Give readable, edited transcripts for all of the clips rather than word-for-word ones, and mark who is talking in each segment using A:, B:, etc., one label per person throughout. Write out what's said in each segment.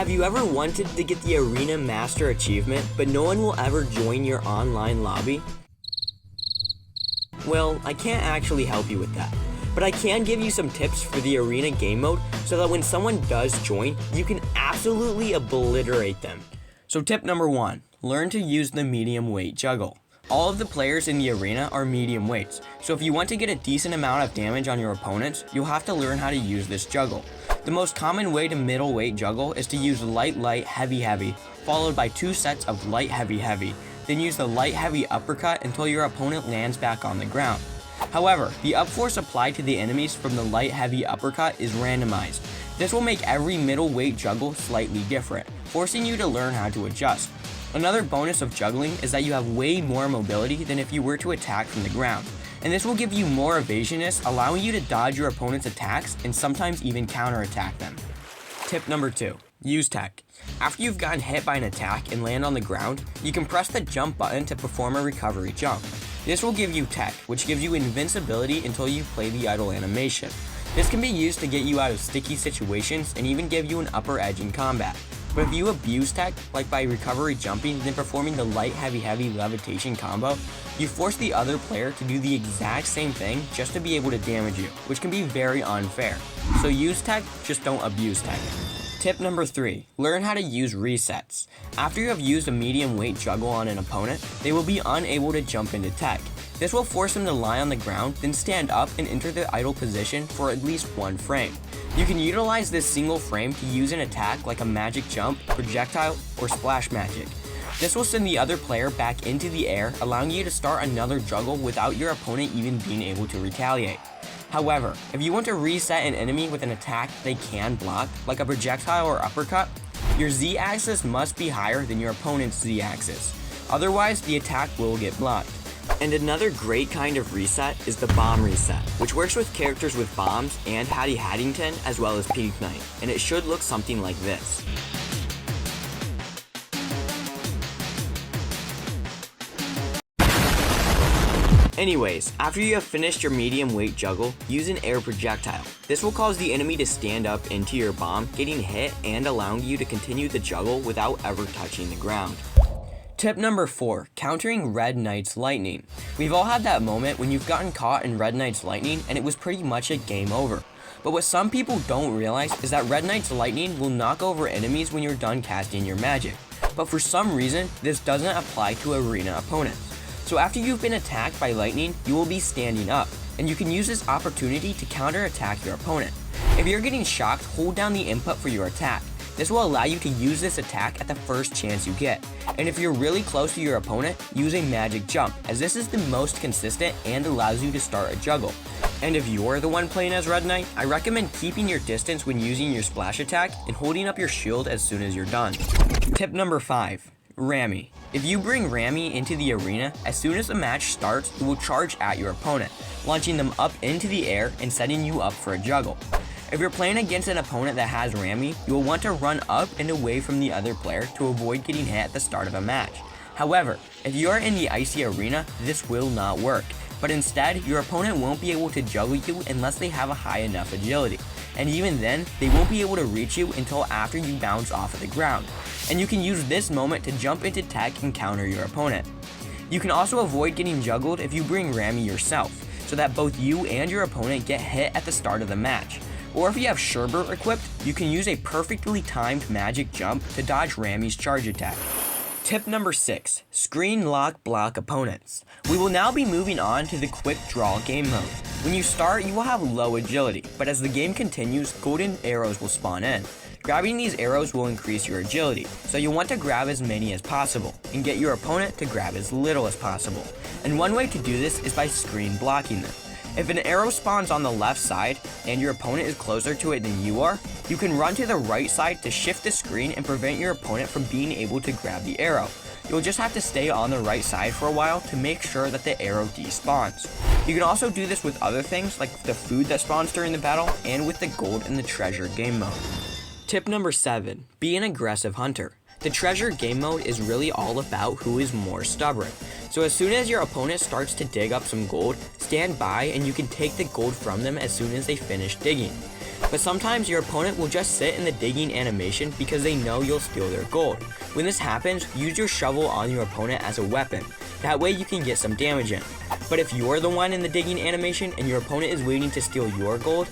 A: Have you ever wanted to get the Arena Master achievement, but no one will ever join your online lobby? Well, I can't actually help you with that, but I can give you some tips for the Arena game mode so that when someone does join, you can absolutely obliterate them. So tip number 1, learn to use the medium weight juggle. All of the players in the arena are medium weights, so if you want to get a decent amount of damage on your opponents, you'll have to learn how to use this juggle. The most common way to middleweight juggle is to use light, heavy, followed by 2 sets of light, heavy, then use the light, heavy uppercut until your opponent lands back on the ground. However, the up force applied to the enemies from the light, heavy uppercut is randomized. This will make every middleweight juggle slightly different, forcing you to learn how to adjust. Another bonus of juggling is that you have way more mobility than if you were to attack from the ground, and this will give you more evasiveness, allowing you to dodge your opponent's attacks and sometimes even counterattack them. Tip number 2, use tech. After you've gotten hit by an attack and land on the ground, you can press the jump button to perform a recovery jump. This will give you tech, which gives you invincibility until you play the idle animation. This can be used to get you out of sticky situations and even give you an upper edge in combat. But if you abuse tech, like by recovery jumping then performing the light, heavy levitation combo, you force the other player to do the exact same thing just to be able to damage you, which can be very unfair. So use tech, just don't abuse tech. Tip number 3, learn how to use resets. After you have used a medium weight juggle on an opponent, they will be unable to jump into tech. This will force them to lie on the ground, then stand up and enter the idle position for at least 1 frame. You can utilize this single frame to use an attack like a magic jump, projectile, or splash magic. This will send the other player back into the air, allowing you to start another juggle without your opponent even being able to retaliate. However, if you want to reset an enemy with an attack they can block, like a projectile or uppercut, your Z-axis must be higher than your opponent's Z-axis. Otherwise, the attack will get blocked. And another great kind of reset is the bomb reset, which works with characters with bombs and Hattie Haddington as well as Pink Knight, and it should look something like this. Anyways, after you have finished your medium weight juggle, use an air projectile. This will cause the enemy to stand up into your bomb, getting hit and allowing you to continue the juggle without ever touching the ground. Tip number 4, countering Red Knight's lightning. We've all had that moment when you've gotten caught in Red Knight's lightning and it was pretty much a game over. But what some people don't realize is that Red Knight's lightning will knock over enemies when you're done casting your magic. But for some reason, this doesn't apply to arena opponents. So after you've been attacked by lightning, you will be standing up, and you can use this opportunity to counterattack your opponent. If you're getting shocked, hold down the input for your attack. This will allow you to use this attack at the first chance you get. And if you're really close to your opponent, use a magic jump, as this is the most consistent and allows you to start a juggle. And if you're the one playing as Red Knight, I recommend keeping your distance when using your splash attack and holding up your shield as soon as you're done. Tip number 5, Rammy. If you bring Rammy into the arena, as soon as the match starts, it will charge at your opponent, launching them up into the air and setting you up for a juggle. If you're playing against an opponent that has Rammy, you will want to run up and away from the other player to avoid getting hit at the start of a match. However, if you are in the icy arena, this will not work, but instead, your opponent won't be able to juggle you unless they have a high enough agility. And even then, they won't be able to reach you until after you bounce off of the ground. And you can use this moment to jump into tech and counter your opponent. You can also avoid getting juggled if you bring Rammy yourself, so that both you and your opponent get hit at the start of the match. Or if you have Sherbert equipped, you can use a perfectly timed magic jump to dodge Rammy's charge attack. Tip number 6, screen lock block opponents. We will now be moving on to the quick draw game mode. When you start, you will have low agility, but as the game continues, golden arrows will spawn in. Grabbing these arrows will increase your agility, so you'll want to grab as many as possible, and get your opponent to grab as little as possible. And one way to do this is by screen blocking them. If an arrow spawns on the left side, and your opponent is closer to it than you are, you can run to the right side to shift the screen and prevent your opponent from being able to grab the arrow. You'll just have to stay on the right side for a while to make sure that the arrow despawns. You can also do this with other things like the food that spawns during the battle and with the gold in the treasure game mode. Tip number 7, be an aggressive hunter. The treasure game mode is really all about who is more stubborn. So as soon as your opponent starts to dig up some gold, stand by and you can take the gold from them as soon as they finish digging. But sometimes your opponent will just sit in the digging animation because they know you'll steal their gold. When this happens, use your shovel on your opponent as a weapon. That way you can get some damage in. But if you're the one in the digging animation and your opponent is waiting to steal your gold,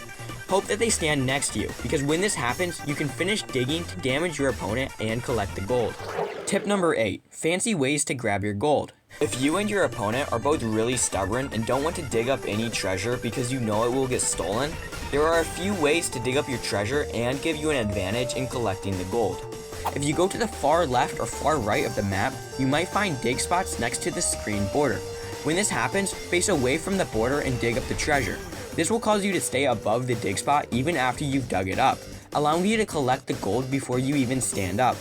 A: hope that they stand next to you, because when this happens, you can finish digging to damage your opponent and collect the gold. Tip number 8, fancy ways to grab your gold. If you and your opponent are both really stubborn and don't want to dig up any treasure because you know it will get stolen, there are a few ways to dig up your treasure and give you an advantage in collecting the gold. If you go to the far left or far right of the map, you might find dig spots next to the screen border. When this happens, face away from the border and dig up the treasure. This will cause you to stay above the dig spot even after you've dug it up, allowing you to collect the gold before you even stand up.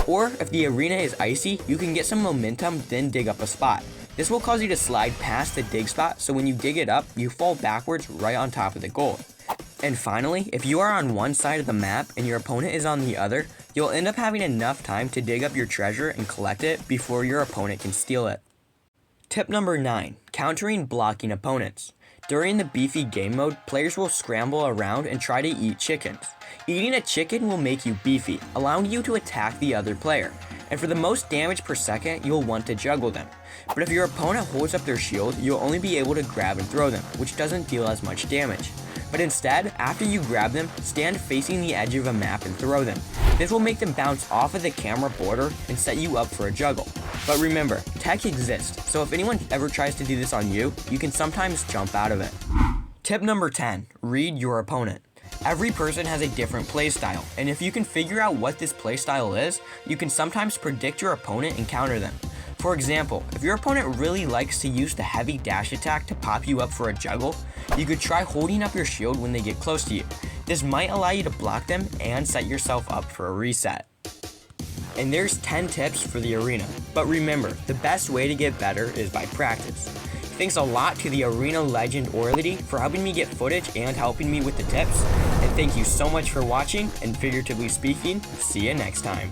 A: Or if the arena is icy, you can get some momentum then dig up a spot. This will cause you to slide past the dig spot, so when you dig it up, you fall backwards right on top of the gold. And finally, if you are on one side of the map and your opponent is on the other, you'll end up having enough time to dig up your treasure and collect it before your opponent can steal it. Tip number 9, countering blocking opponents. During the beefy game mode, players will scramble around and try to eat chickens. Eating a chicken will make you beefy, allowing you to attack the other player. And for the most damage per second, you'll want to juggle them. But if your opponent holds up their shield, you'll only be able to grab and throw them, which doesn't deal as much damage. But instead, after you grab them, stand facing the edge of a map and throw them. This will make them bounce off of the camera border and set you up for a juggle. But remember, tech exists, so if anyone ever tries to do this on you, you can sometimes jump out of it. Tip number 10, read your opponent. Every person has a different playstyle, and if you can figure out what this playstyle is, you can sometimes predict your opponent and counter them. For example, if your opponent really likes to use the heavy dash attack to pop you up for a juggle, you could try holding up your shield when they get close to you. This might allow you to block them and set yourself up for a reset. And there's 10 tips for the arena, but remember, the best way to get better is by practice. Thanks a lot to the arena legend Orlity for helping me get footage and helping me with the tips, and thank you so much for watching, and figuratively speaking, see you next time.